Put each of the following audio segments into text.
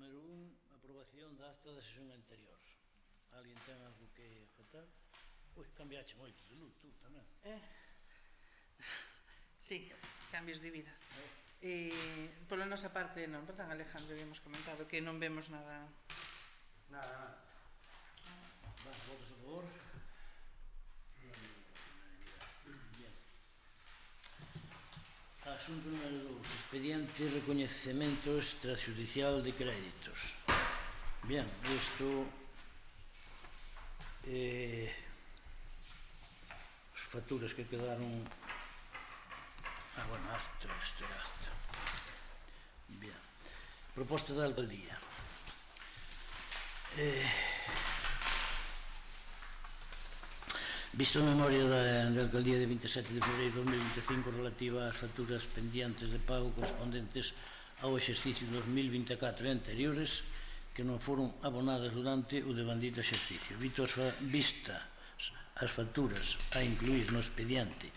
Número 1, aprobación da acta da sesión anterior. Alguén ten algo que objetar? Ui, cambiache moito de luz, tú tamén. Sí, cambios de vida. Pola nosa parte, non, verdad, Alejandro, habíamos comentado que non vemos nada. Nada. Vale, votos a favor. Bien. Asunto número 2, expediente de recoñecemento extrajudicial de créditos. Bien, isto as facturas que quedaron. Bueno, isto é acta. Bien. Proposta da alcaldía. Visto a memoria da alcaldía de 27 de febreiro de 2025 relativa ás facturas pendientes de pago correspondentes ao exercicio 2024 e anteriores que non foron abonadas durante o devandito exercicio. Vista as facturas a incluir no expediente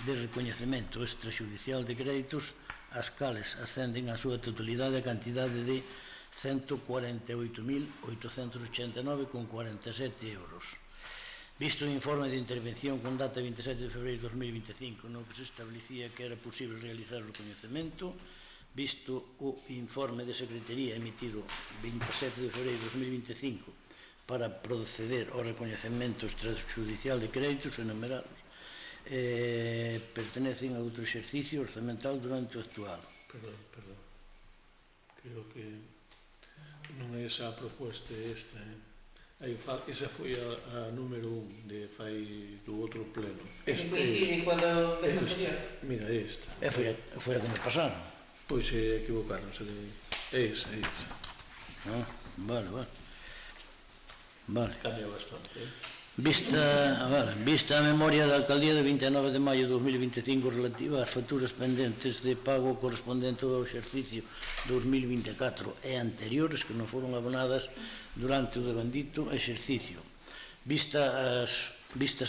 de recoñecemento extrajudicial de créditos, as cales ascenden a súa totalidade a cantidade de 148.889,47 euros. Visto o informe de intervención con data 27 de febreiro de 2025 no que se establecía que era posible realizar o recoñecemento, visto o informe de Secretaría emitido 27 de febreiro de 2025 para proceder ao recoñecemento extrajudicial de créditos enumerados, pertenecen a outro exercicio orzamental durante o actual. Perdón. Creo que non é esa a proposta esta, esa foi a número 1 de fai do outro pleno. Coincide coa do anterior. Mira, esta. Foi a que nos pasaron. Pois equivocarnos. É esa. Vale. Cambia bastante. Vista a memoria da alcaldía de 29 de maio de 2025 relativa ás facturas pendentes de pago correspondente ao exercicio 2024 e anteriores que non foron abonadas durante o devandito exercicio. Vistas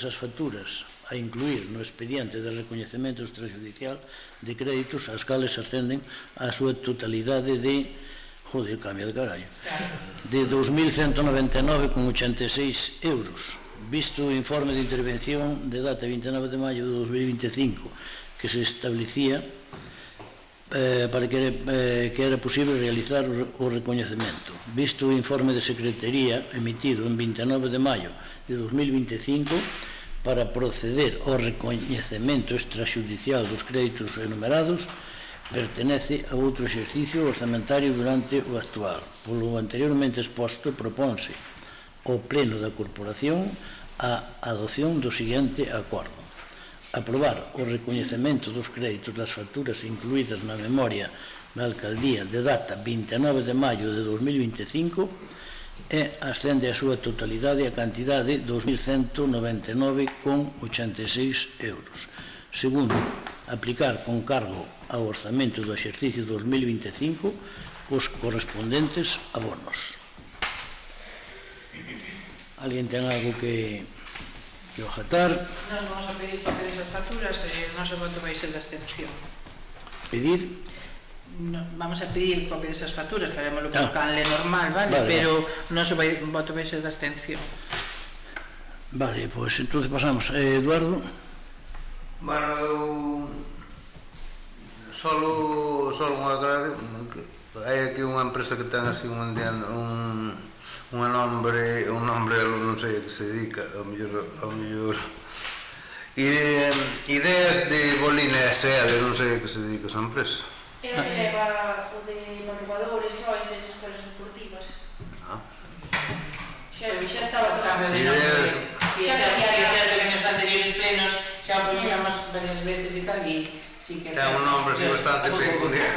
as facturas a incluir no expediente de recoñecemento extrajudicial de créditos, as cales ascenden á súa totalidade de 2.199,86 euros. Visto o informe de intervención de data 29 de maio de 2025 que se establecía para que era posible realizar o recoñecemento. Visto o informe de Secretaría emitido en 29 de maio de 2025 para proceder ao recoñecemento extrajudicial dos créditos enumerados, pertenece a outro exercicio orzamentario durante o actual. Polo anteriormente exposto, proponse ao Pleno da Corporación a adopción do seguinte acordo: aprobar o recoñecemento dos créditos das facturas incluídas na memoria da Alcaldía de data 29 de maio de 2025 e ascende a súa totalidade a cantidade de 2.199,86 euros. Segundo, aplicar con cargo ao orzamento do exercicio 2025 os correspondentes abonos. Alguén ten algo que objetar? Nos vamos a pedir copia desas facturas e o noso voto vai ser de abstención. Pedir? Vamos a pedir copia desas facturas, faremoslo con canle normal, vale? Pero o noso voto vai ser de abstención. Vale, pois entonces pasamos. Eduardo? Bueno, eu solo unha aclaración. Hai aquí unha empresa que ten así un nombre, non sei a que se dedica, ao mellor Ideas de Bolina S.A. non sei a que se dedica esa empresa. Leva o de manuadores, xois e esas escolas deportivas. Xa estaba cambio de nombre. Si é certo que nos anteriores plenos xa o poníamos varias veces e tal, e si que ten un nombre así bastante peculiar.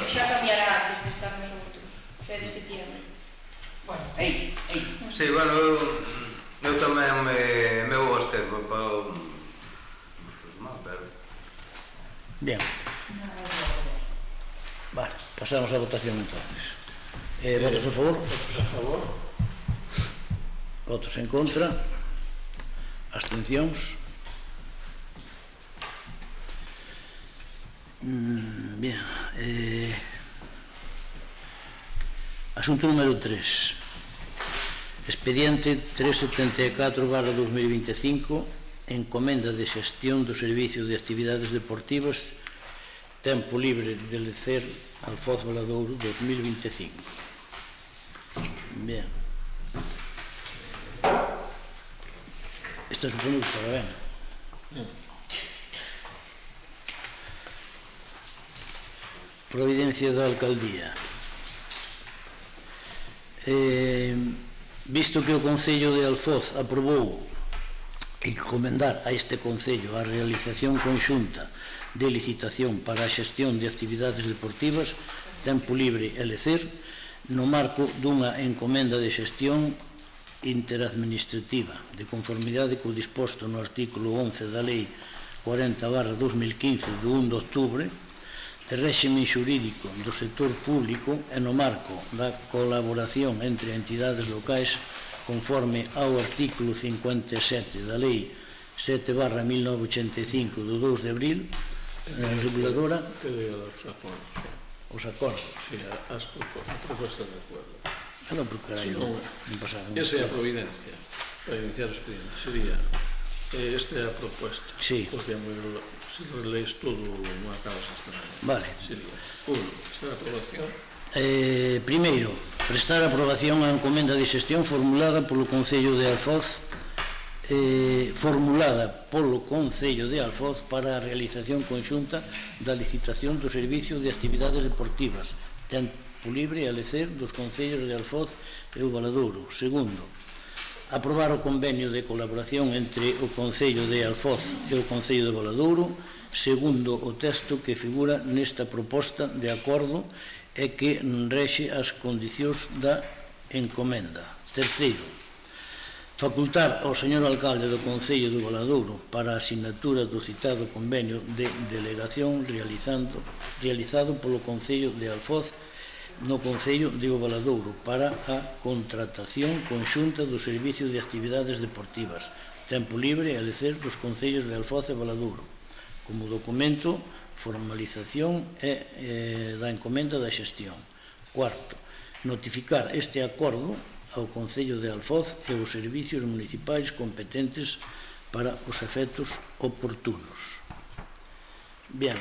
Xa cambiará antes de estar nos outros, xa de setiembre. Bueno, aí. Si, bueno, eu tamén me vou abster para o... Bien. Vale, pasamos a votación entonces. Votos a favor? Votos a favor. Votos en contra? Abstencións? Bien. Asunto número 3. Expediente 374/2025, encomenda de xestión do Servicio de Actividades Deportivas, tempo libre de Lecer, Alfoz Valadouro 2025. Bien. Esta supoño que estaba ben. Providencia da Alcaldía. Visto que o Concello de Alfoz aprobou encomendar a este Concello a realización conxunta de licitación para a xestión de actividades deportivas, tempo libre e Lecer, no marco dunha encomenda de xestión interadministrativa de conformidade co disposto no artículo 11 da Lei 40/2015 do 1 de outubro de réxime xurídico do sector público e no marco da colaboración entre entidades locais conforme ao artículo 57 da Lei 7/1985 do 2 de abril, reguladora os acordos. Sí, as propostas de acordo. Non, porque aí non pasaron. Esa é a providencia para iniciar o expediente. Sería, esta é a proposta. Sí. Porque se releis todo, non acabas hasta nada. Vale. Sería, 1, esta aprobación. Primeiro, prestar aprobación á encomenda de xestión formulada polo Concello de Alfoz para a realización conxunta da licitación do Servicio de Actividades Deportivas, tempo libre e Lecer dos Concellos de Alfoz e o Valadouro. Segundo, aprobar o convenio de colaboración entre o Concello de Alfoz e o Concello de Valadouro, segundo o texto que figura nesta proposta de acordo e que rexe as condicións da encomenda. Terceiro, facultar ao señor alcalde do Concello do Valadouro para a asignatura do citado convenio de delegación realizado polo Concello de Alfoz no Concello de Valadouro para a contratación conxunta do Servicio de Actividades Deportivas, tempo libre e Lecer dos Concellos de Alfoz e Valadouro, como documento, formalización da encomenda da xestión. Cuarto, notificar este acordo ao Concello de Alfoz e aos servicios municipais competentes para os efectos oportunos. Bien,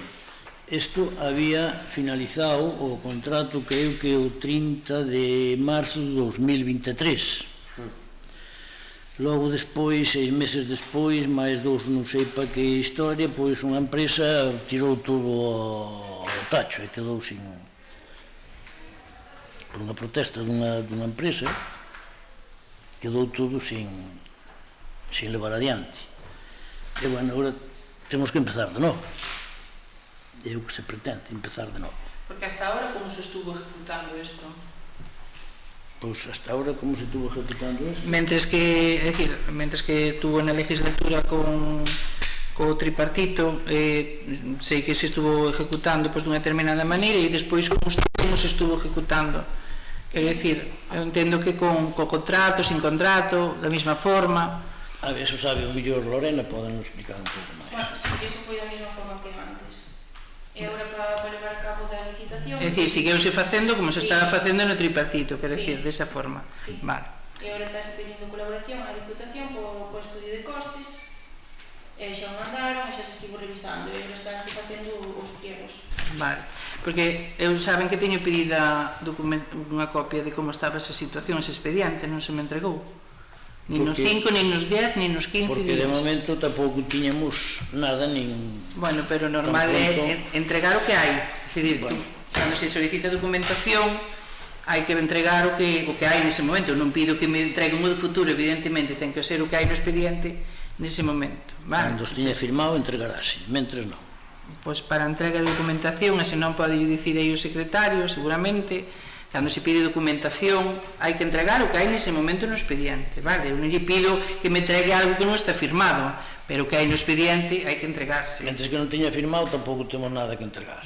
isto había finalizado o contrato, creo que o 30 de marzo de 2023. Logo despois, 6 meses despois, máis 2 non sei para que historia, pois unha empresa tirou todo ao tacho e quedou sin... por unha protesta dunha empresa, quedou todo sin levar adiante. E, bueno, agora temos que empezar de novo. É o que se pretende, empezar de novo. Porque hasta ahora como se estuvo ejecutando isto? Pois hasta ahora como se estuvo ejecutando isto? Mentres que estuvo na legislatura con o tripartito, sei que se estuvo ejecutando dunha determinada maneira e despois como se estuvo ejecutando. Quero dicir, eu entendo que con contrato, sin contrato, da mesma forma. A ver, eso sabe o mellor Lorena, poden explicar un pouco máis. Bueno, sí que eso foi da mesma forma que antes. E agora para levar a cabo da licitación... É dicir, sigueuse facendo como se estaba facendo no tripartito, quero dicir, desa forma. Vale. E agora está pedindo colaboración á Diputación co estudio de costes, e xa o mandaron, e xa se estivo revisando, e agora estánse facendo os pliegos. Vale, porque eu saben que teño pedida unha copia de como estaba esa situación, ese expediente, non se me entregou. Nin nos 5, nin nos 10, nin nos 15 porque de momento tampouco tiñamos nada, nin... Bueno, pero normal é entregar o que hai. É dicir, cando se solicita documentación hai que entregar o que hai nese momento. Eu non pido que me entreguen o do futuro, evidentemente ten que ser o que hai no expediente nese momento. Cando os tiña firmado entregarase, mentres non. Pois para a entrega de documentación, e se non pode dicir aí o secretario, seguramente, cando se pide documentación, hai que entregar o que hai nese momento no expediente, vale? Eu non lle pido que me entregue algo que non está firmado, pero o que hai no expediente hai que entregarse. Mentre que non tiña firmado, tampouco temos nada que entregar.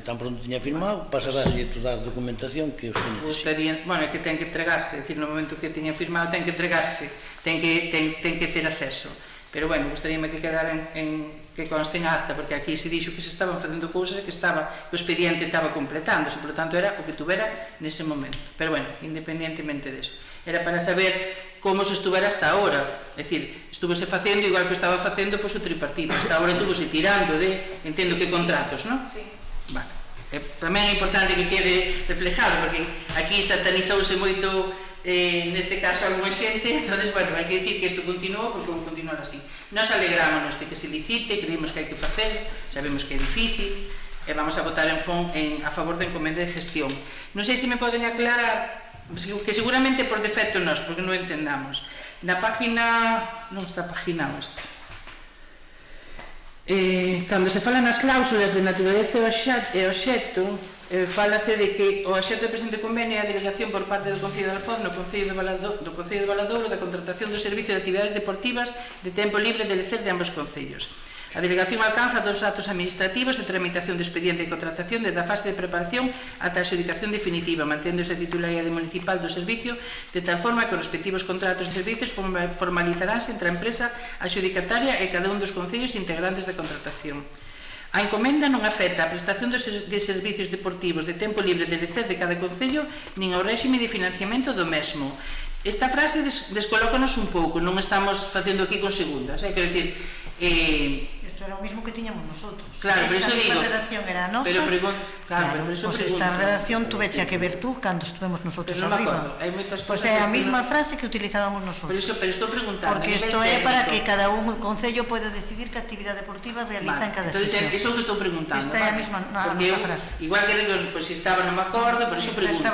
Tan pronto tiña firmado, pasarase toda a documentación que os que necesita. Bueno, é que ten que entregarse, é dicir, no momento que tiña firmado ten que entregarse, ten que ter acceso. pero bueno, gustaríame que quedara que conste en acta, porque aquí se dixo que se estaban facendo cousas e que o expediente estaba completándose, por lo tanto era o que tuvera nese momento. Pero bueno, independientemente deso, era para saber como se estuvera hasta ahora, é dicir, estuvese facendo igual que estaba facendo pois o tripartito, hasta ahora estuvese tirando de, entendo que contratos, non? Sí. Vale. Tamén é importante que quede reflejado, porque aquí satanizouse moito neste caso algunha xente, entonces, bueno, hai que dicir que isto continuou porque vou continuar así. Nos alegrámonos de que se licite, creemos que hai que facer, sabemos que é difícil, e vamos a votar a favor da encomenda de gestión. Non sei se me poden aclarar, que seguramente por defecto nós, porque non entendamos. Na página, non está paginado isto. Cando se falan nas cláusulas de naturaleza e obxecto, fálase de que o obxecto do presente convenio é a delegación por parte do Concello de Alfoz no Concello de Valadouro da contratación do servicio de actividades deportivas de tempo libre de lecer de ambos concellos. A delegación alcanza dos actos administrativos de tramitación de expediente de contratación desde a fase de preparación ata a adxudicación definitiva, manténdose a titularidade municipal do servicio de tal forma que os respectivos contratos de servicios formalizaránse entre a empresa adxudicataria e cada un dos concellos integrantes da contratación. A encomenda non afecta a prestación de servicios deportivos de tempo libre de lecer de cada concello nin ao réxime de financiamento do mesmo. Esta frase descolócanos un pouco, non estamos facendo aquí con segundas, quero dicir, isto era o mismo que tiñamos nosotros. Claro, por iso digo. Esta redacción era a nosa. Claro, por iso pues esta redacción tuveche que ver tú cando estuvemos nosotros arriba. Pois é a mesma frase que utilizábamos nosotros. Pero estou preguntando. Porque isto é para que cada un concello poida decidir que actividade deportiva realiza en cada sitio. Entonces, iso que estou preguntando. Esta é a mesma frase. Igual que digo, pois se estaba non me acordo, por iso pregunto.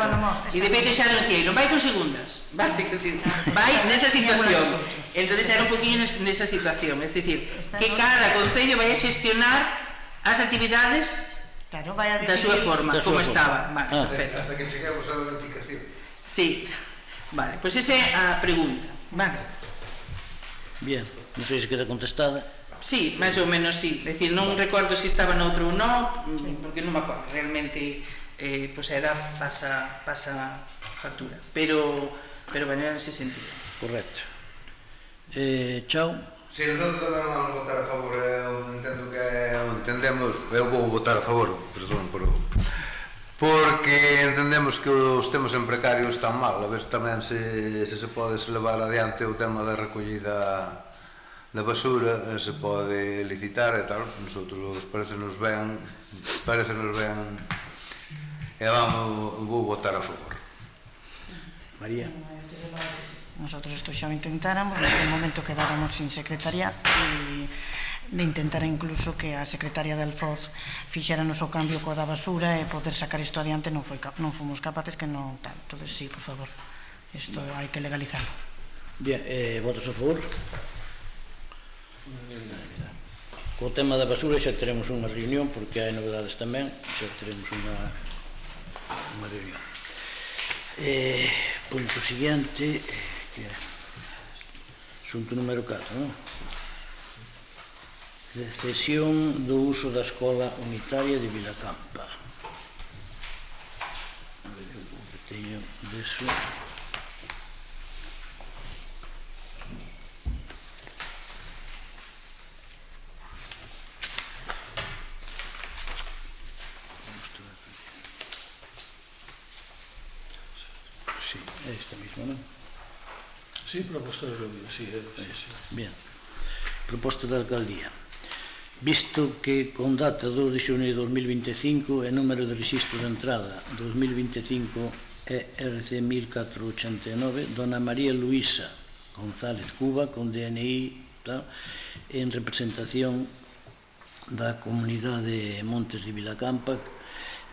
E de feito xa non tiei, non vai con segundas. Vai nesa situación. Entonces era un poquinho nesa situación, es decir, que cada concello vai a xestionar as actividades da súa forma, como estaba. Vale, perfecto. Hasta que cheguemos a verificación. Sí, vale, pois esa é a pregunta. Vale. Bien, non sei se queda contestada. Sí, máis ou menos sí, é dicir, non recordo se estaba noutro ou non, porque non me acordo, realmente, pois a edad pasa factura, pero bueno, en ese sentido. Correcto. Chao. Si, nosotros tamén vamos a votar a favor, eu vou votar a favor, perdón, porque entendemos que os temas en precario están mal, a ver tamén se pode levar adiante o tema da recollida da basura, se pode licitar e tal, nosotros parecenos ben e vou votar a favor. María. Nosotros isto xa o intentáramos, no momento quedáramos sin secretaría e de intentar incluso que a secretaria de Alfoz fixéranos o cambio coa da basura e poder sacar isto adiante non fomos capaces que non tal. Entonces sí, por favor, isto hai que legalizarlo. Bien, votos a favor? Co tema da basura xa teremos unha reunión porque hai novedades tamén, xa teremos unha reunión. Punto siguiente, que é asunto número 4, non? Cesión do uso da escola unitaria de Vilacampa. A ver, o que teño deso. Sí, é esta misma, non? Sí, proposta de alcaldía, sí. Bien, proposta da alcaldía. Visto que con data 2 de xunio de 2025 e número de registro de entrada 2025 é RC 1489, dona María Luisa González Cuba, con DNI en representación da comunidade Montes de Vilacampa,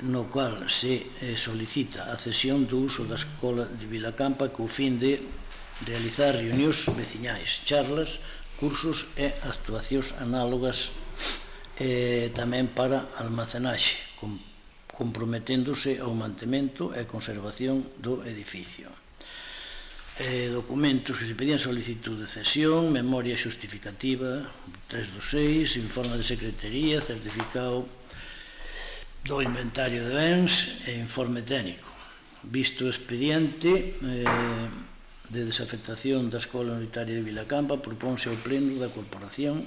no cual se solicita a cesión do uso da escola de Vilacampa co fin de realizar reunións veciñais, charlas, cursos e actuacións análogas tamén para almacenaxe, comprometéndose ao mantemento e conservación do edificio. Documentos que se pedían: solicitud de cesión, memoria xustificativa 326, informe de secretaría, certificado do inventario de bens e informe técnico. Visto o expediente, de desafectación da Escola Unitaria de Vilacampa proponse ao Pleno da Corporación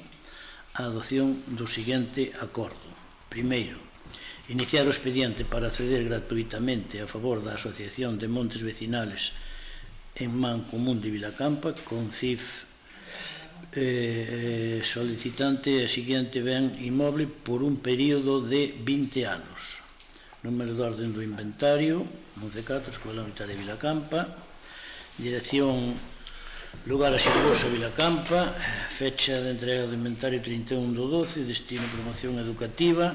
a adopción do seguinte acordo. Primeiro, iniciar o expediente para acceder gratuitamente a favor da Asociación de Montes Vecinales en Mancomún de Vilacampa con CIF solicitante a seguinte ben inmoble por un período de 20 anos. Número de orden do inventario, 11.4, Escola Unitaria de Vilacampa, dirección lugar a Xirgosa, Vilacampa, fecha de entrega do inventario 31/12, destino promoción educativa,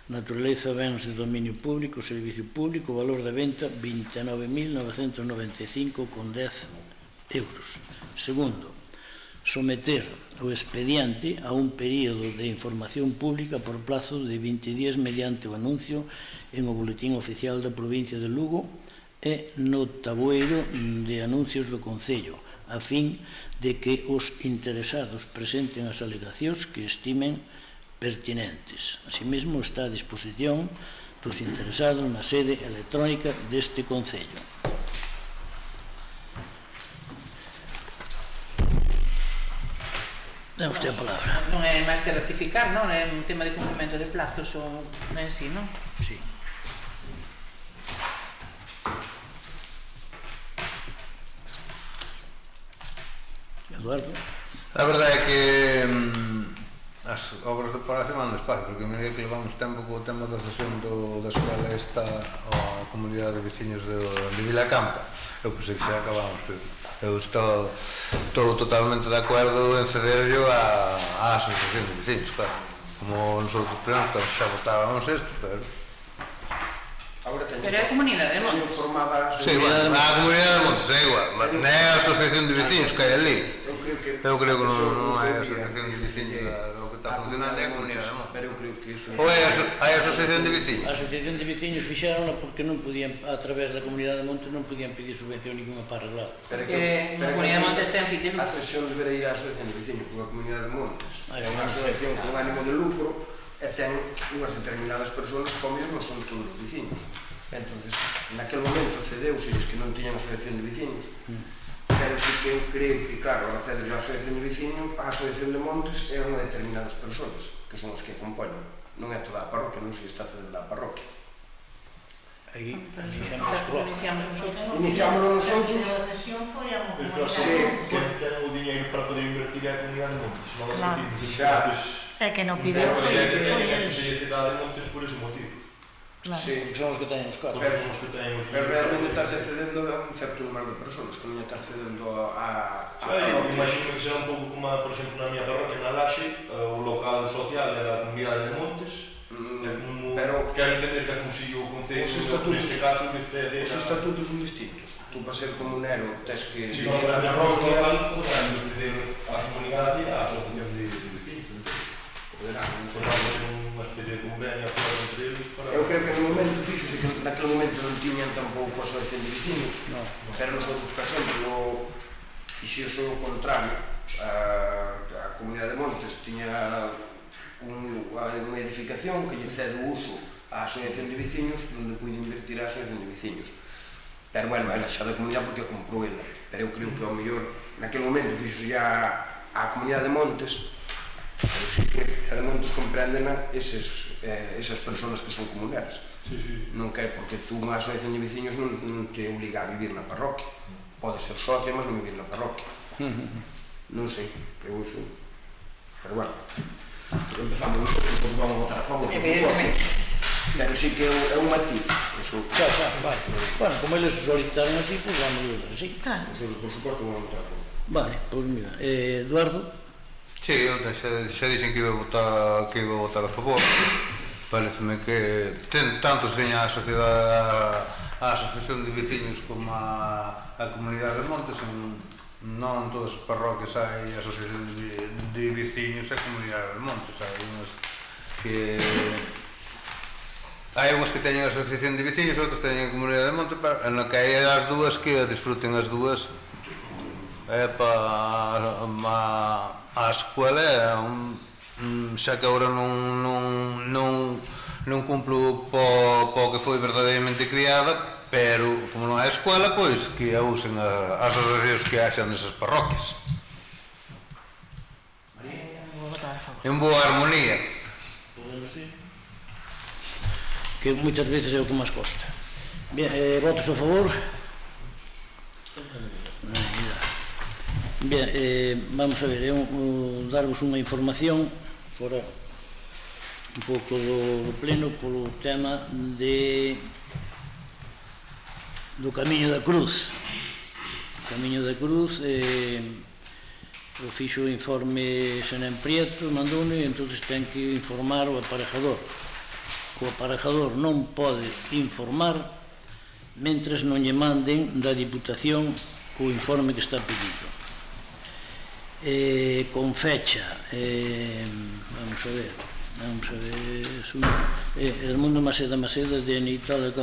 naturaleza bens de dominio público, servicio público, valor de venta 29.995,10 euros. Segundo, someter o expediente a un período de información pública por plazo de 20 días mediante o anuncio en o Boletín Oficial da Provincia de Lugo e no tabueiro de anuncios do Concello, a fin de que os interesados presenten as alegacións que estimen pertinentes. Asimismo, está a disposición dos interesados na sede electrónica deste Concello. Dá usted a palabra. Non é máis que ratificar, non? É un tema de cumprimento de plazos ou non é así, non? Sí. Eduardo? A verdade é que as obras de reparación van despacio, porque me que levamos tempo co tema da cesión da escola esta á comunidade de veciños de Vilacampa. Eu pensei que xa acabamos, pero eu estou totalmente de acordo en cederlo á asociación de veciños, claro. Como nosotros primero xa votábamos isto, pero... Pero é a comunidade de Montes. Sí, bueno, a comunidade de Montes é igual, non é a asociación de veciños que hai ali. Eu creo que non é a asociación de veciños o que está funcionando é a comunidade de Montes. Pero eu creo que iso... Ou é a asociación de veciños? A asociación de veciños fixéronla porque non podían, a través da comunidade de Montes, non podían pedir subvención ninguna para arreglar. Porque a comunidade de Montes ten fitilo. A cesión deberá ir á asociación de veciños, porque a comunidade de Montes é unha asociación con ánimo de lucro e ten unhas determinadas persoas que, como non son todos os veciños. Entonces, naquel momento cedeuse que non tiñan asociación de veciños, pero sí que eu creo que, claro, a ceder a asociación de veciños, a asociación de Montes é unha determinadas persoas, que son as que acompañan. Non é toda a parroquia, non se está a ceder a parroquia. Aí, Iniciamos nosotros. Iniciámoslo nosotros. A cesión foi a Eso Sí, que ten o diñeiro para poder invertir a comunidade de Montes. Non é Claro. Xa. É que non pideu Pero foi sí, foi a eles. cidade de Montes por ese motivo. Claro. Sí. son os que teñen os carros. Porque son os que teñen o Pero realmente estás cedendo a un certo número de persoas, que non estás cedendo a Eu imagino que será un pouco como, por exemplo, na miña parroquia, na Laxe, o local social é da comunidade de Montes, pero quero entender que consiguió o Concello, neste caso, que cede os estatutos son distintos. Tú, para ser comunero, tens que... Si non, a parroquia local, poderán ceder a comunidade a asociación de vecinos. Poderán, unha especie de convenio entre eles para... Eu creo que no momento fixose que naquele momento non tiñan tampouco a asociación de vecinos, pero nosotros, por exemplo, fixose o contrario. A comunidade de Montes tiña unha edificación que lle cede o uso á asociación de veciños, onde puide invertir a asociación de veciños. Pero, bueno, ela xa da comunidade porque a comprou ela. Pero eu creo que, ao mellor, naquele momento fixose ya a comunidade de Montes, pero sí que a de Montes comprenden esas persoas que son comuneras. Sí, sí. Non quer, porque tú unha asociación de veciños non te obliga a vivir na parroquia. Pode ser socia, mas non vivir na parroquia. Non sei, eu uso. Pero, bueno, empezamos nosotros, porque vamos a votar a favor, por suposto. Pero sí que é un matiz. Eso, Xa, vale. Bueno, como eles solicitaron así, pues vamos a votar así. Claro. por suposto, vamos a votar a favor. Vale, pues mira, Eduardo, Sí, eu xa dixen que iba a votar a favor. Pareceme que tanto seña a asociación de veciños como a comunidade de Montes, non en todas as parroquias hai asociación de veciños e comunidade de Montes. Hai unhas que teñen asociación de veciños, outras teñen comunidade de Montes, en que hai as dúas que disfruten as dúas. A escola xa que agora non non cumplo po que foi verdadeiramente criada, pero como non é escola, pois que a usen as asociacións que haxan nesas parroquias. Vou votar a favor. En boa armonía. Que moitas veces é o que máis costa. Bien, votos a favor? Bien, vamos a ver, darvos unha información fora un pouco do pleno polo tema do Camiño da Cruz. O Camiño da Cruz o fixo o informe Senén Prieto, mandouno, e entón ten que informar o aparejador. O aparejador non pode informar mentres non lle manden da Diputación o informe que está pedido. Con fecha, vamos a ver, Edmundo Maceda de Anital,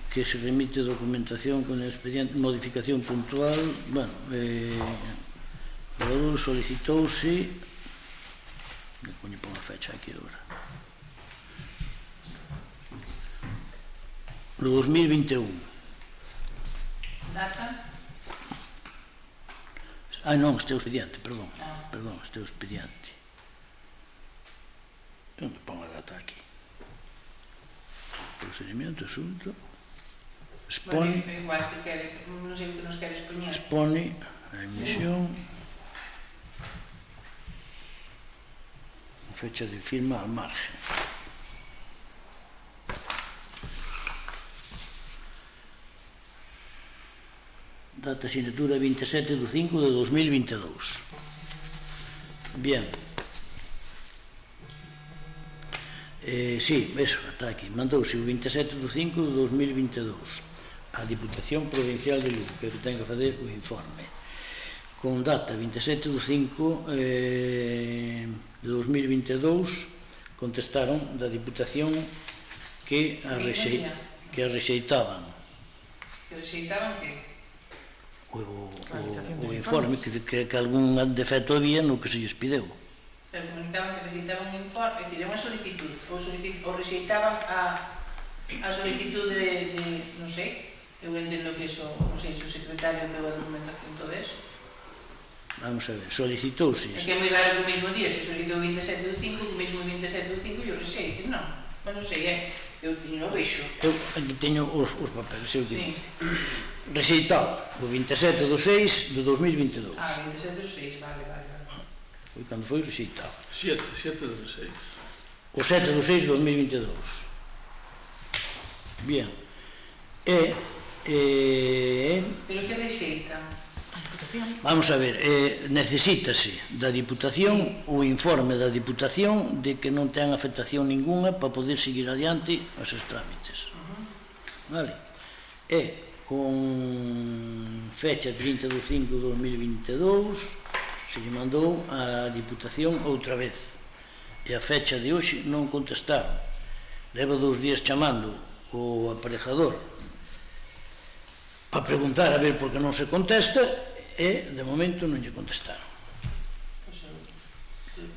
que se remite documentación con expediente, modificación puntual, bueno, o solicitouse, me coño pon a fecha aquí agora, do 2021. Data? Non, este é o expediente, perdón, este é o expediente. Onde pon a data aquí? Procedimento, asunto, expone... Bueno, igual, se quere, non sei o que nos queres poñer. Expone a emisión, fecha de firma al margen. Data sinatura 27 de 5 de 2022. Bien. Sí, eso, está aquí. Mandouse o 27 de 5 de 2022 a Diputación Provincial de Lugo, que ten que fazer o informe. Con data 27 de 5 de 2022 contestaron da Diputación que a rexeitaban. Que rexeitaban que? O informe, que algún defecto había no que se lles pideu. Pero comunicaban que rexeitaban un informe, é dicir, é unha solicitud, ou rexeitaban a solicitud de, non sei, eu entendo que iso, non sei se o secretario deu a documentación todo eso. Vamos a ver, solicitouse. É que é moi raro que o mesmo día se solicitou o 27 do 5, o mesmo 27 do 5 e o rexeite, non? Mas non sei, eu non vexo. Eu aquí teño os papeles, sei o que dice. Rexeitado o 27 do 6 de 2022. 27 do 6, vale. Foi cando foi rexeitado. 7 do 6. O 7 do 6 de 2022. Bien. Pero que rexeitan? Vamos a ver, necesítase da Diputación o informe da Diputación de que non ten afectación ninguna para poder seguir adiante os seus trámites. Vale? Con fecha 30 de 5 de 2022 se lle mandou a Diputación outra vez, e a fecha de hoxe non contestaron. Leva 2 días chamando o aparejador para preguntar a ver por que non se contesta, e de momento non lle contestaron.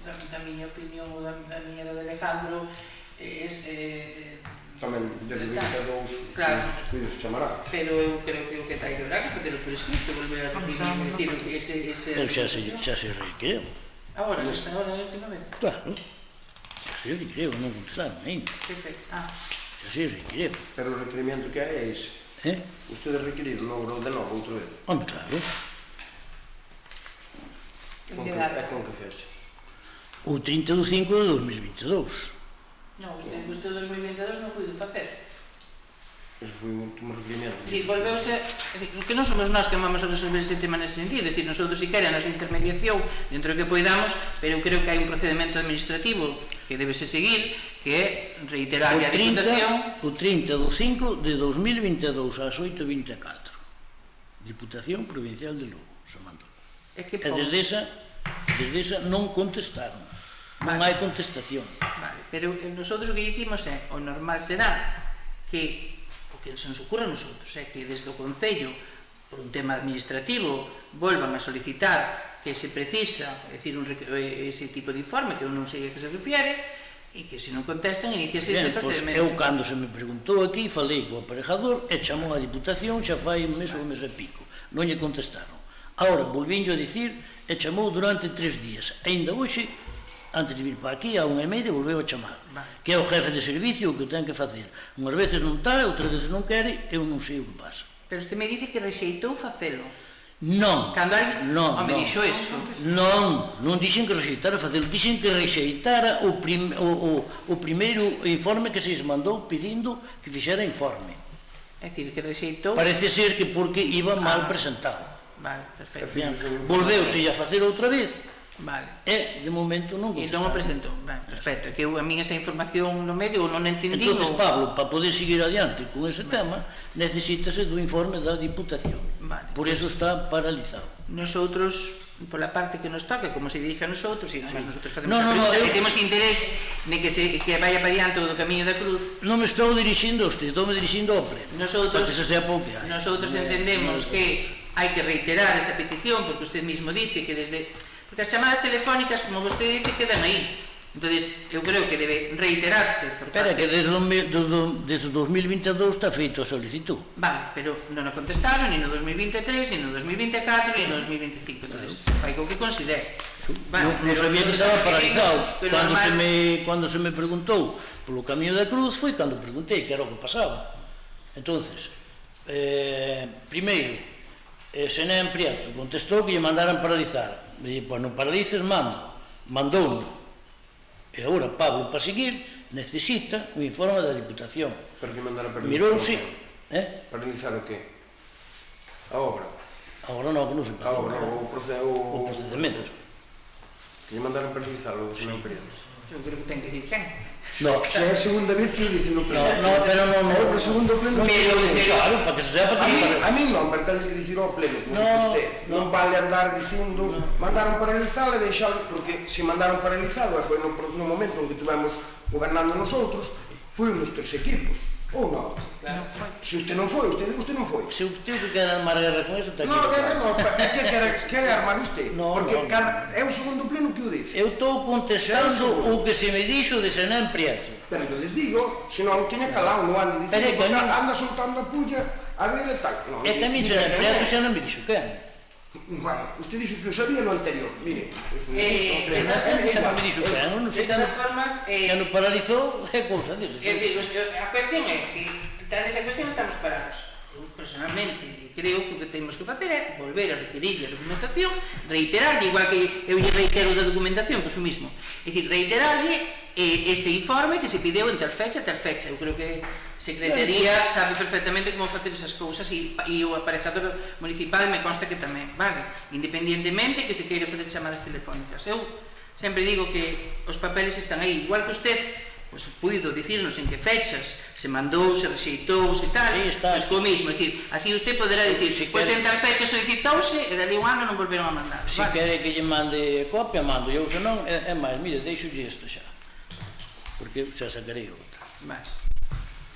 Da miña opinión ou da miña do de Alejandro, tamén desde 22 claro, estudios chamará. Pero eu creo que o que tai que habrá que facer por escrito, volver a repetir ese... Pero xa se requereu. Agora, na última vez? Claro, xa se requereu, non contestaron ainda. Perfecto. Xa se requereu. Pero o requerimento que hai é ese. Ustedes requeriron de novo outra vez. Home, claro. Con que fecha? O 30 de 5 de 2022. Non, usted 2022 non puido facer. Ese foi o último requerimento. Volveuse, que non somos nós que vamos a resolver ese tema nese sentido, é dicir, nosotros si quere a nosa intermediación dentro do que poidamos, pero eu creo que hai un procedimento administrativo que debese seguir, que é reiterar a Diputación. O 30 do 5 de 2022 ás 8:24. Diputación Provincial de Lugo, se mandou. E desde esa non contestaron. Non hai contestación. Vale, pero nosotros o que dicimos é, o normal será que o que se nos ocurra a nosotros é que desde o Concello, por un tema administrativo, volvan a solicitar que se precisa, é dicir, ese tipo de informe, que eu non sei a que se refiere, e que se non contestan, iniciase Ben, ese pois procedimento. eu cando se me preguntou aquí, falei co aparejador e chamou a Diputación xa fai un mes ou un mes e pico. Non lle contestaron. Ahora, volvinho a dicir, e chamou durante 3 días. Ainda hoxe, antes de vir para aquí, a 1:30, volveu a chamar. Que é o jefe de servicio o que ten que facer. Unhas veces non está, outras veces non quere, eu non sei o que pasa. Pero usted me dice que rexeitou facelo. Non, Cando alguén... non, Home, non. dixo eso. Non dixen que rexeitara facelo, dixen que rexeitara o primeiro informe que se lles mandou pedindo que fixera informe. É dicir, que rexeitou... Parece ser que porque iba mal presentado. Vale, perfecto. Ben, volveuse a facer outra vez Vale. e de momento non E non o contestaron. presentou. Vale, perfecto. É que eu a min esa información no medio non entendí. Entonces, Pablo, para poder seguir adiante con ese tema, necesítase do informe da Diputación. Vale. Por eso está paralizado. Nosotros, por la parte que nos toca, como se dirige a nosotros, e además nosotros facemos No, a pregunta, eu- que temos interés de que vaya para diante o do Camiño da Cruz. Non me estou dirixindo a usted, estou me dirixindo ao pleno. Nosotros, para que se sepa o que hai. nosotros entendemos que hai que reiterar esa petición, porque usted mismo dice que desde... Porque as chamadas telefónicas, como vostede dice, quedan aí. Entonces, eu creo que debe reiterarse por Espera, parte... que desde o 2022 está feito a solicitud. Vale, pero non o contestaron ni no 2023, ni no 2024, ni no 2025. Entonces, fai co que considere. Vale, Non sabía que estaba paralizado. que normal- Cando se me preguntou polo Camiño da Cruz foi cando preguntei que era o que pasaba. Entonces, primeiro, Senén Prieto contestou que lle mandaran paralizar. Me dixo, pois non paralices, mandouno. E agora Pablo, para seguir, necesita un informe da Diputación. Pero que mandar a paralizar Mirouse, Paralizar o qué? A obra? agora non, que non se A obra, pasa. o O procedimento. Que lle mandaron paralizar o Senén Prieto. Eu creo que ten que dicir quen. No, Xa é a segunda vez que o dicen no pleno. pero non. É o segundo pleno que Pero, o dicen. claro, para que se sepa que A mí non, pero ten que dicir ao pleno, como dice usted. Non vale andar dicindo, mandaron paralizar e deixar, porque se mandaron paralizado, e foi no momento en que tivemos gobernando nosotros, foi un destes equipos, ou non? Claro. Se usted non foi, usted non foi. Se usted que quer armar guerra con eso, está Non, guerra non, é que quere armar usted, No, porque no. é o segundo pleno que o dice. Eu estou contestando o que se me dixo de Senén Prieto. Pero que les digo, se non tiña calado, non ande Pero é dicindo, que a porque min- anda soltando a pulla a ver e tal. Non, É que a mí Senén Prieto xa non me dixo quen. Bueno, usted dixo que o sabía no anterior, mire. Senén Prieto xa non me dixo quen, eu non sei De todas formas, que non paralizou, é cousa dele. digo, a cuestión é que tal esa cuestión estamos parados. Eu personalmente creo que o que temos que facer é volver a requerir a documentación, reiterarlle, igual que eu lle reitero da documentación, pois o mismo. É dicir, reiterarlle ese informe que se pideu en tal fecha, tal fecha. Eu creo que a Secretaría sabe perfectamente como facer esas cousas e o aparejador municipal me consta que tamén, vale? Independientemente que se queira facer chamadas telefónicas. Eu sempre digo que os papeles están aí, igual que usted pues puido dicirnos en que fechas se mandou, se rexeitou, se tal, Sí, está. pues co mismo, é dicir, así usted poderá dicir, Si pois quere- en tal fecha solicitouse e dali un ano non volveron a mandar. Se Vale. quere que lle mande copia, mando. Eu se non, é máis, mire, deixolle isto xa. Porque xa sacarei outra. Vale.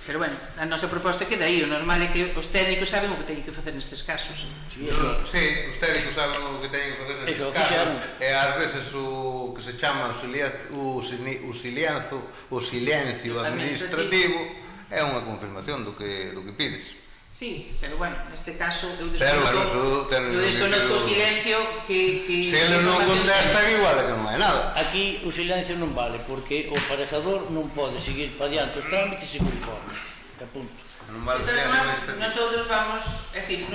Pero bueno, a nosa proposta queda aí, o normal é que os técnicos saben o que teñen que facer nestes casos. Sí, eso. Sí, ustedes saben o que teñen que facer nestes Eso, casos. fixeron. E ás veces o que se chama o silencio administrativo é unha confirmación do que pides. Sí, pero bueno, neste caso eu Pero, bueno, eso ten- desconozco o silencio que Se ele non contesta, igual é que non hai nada. Aquí o silencio non vale, porque o aparejador non pode seguir para diante os trámites sen uniforme. E punto. Non De vale todas ser formas, administrativo.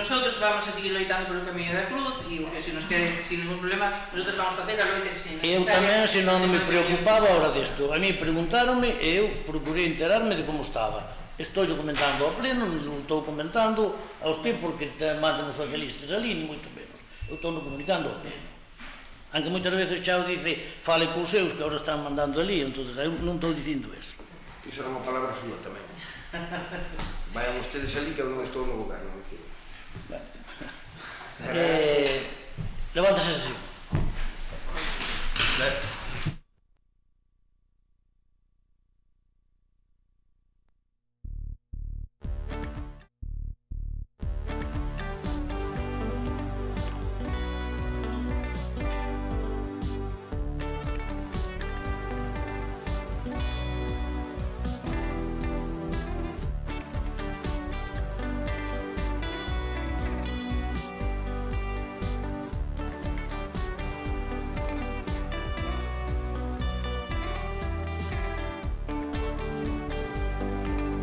nosotros vamos a seguir loitando polo Camiño da Cruz e o que se nos quede sin ningún problema, nosotros vamos a facer a loita que se Eu tamén, se non me preocupaba ahora desto. A mí preguntaronme e eu procurei enterarme de como estaba. Estou comentando ao pleno, non estou comentando a usted porque te mandan os socialistas ali, ni moito menos. Eu estou comunicando ao pleno. Aunque moitas veces xa o dice, fale cos seus que agora están mandando ali, entón eu non estou dicindo eso. Iso era unha palabra súa tamén. Vayan ustedes ali que eu non estou no goberno, dicir. Levántase a sesión.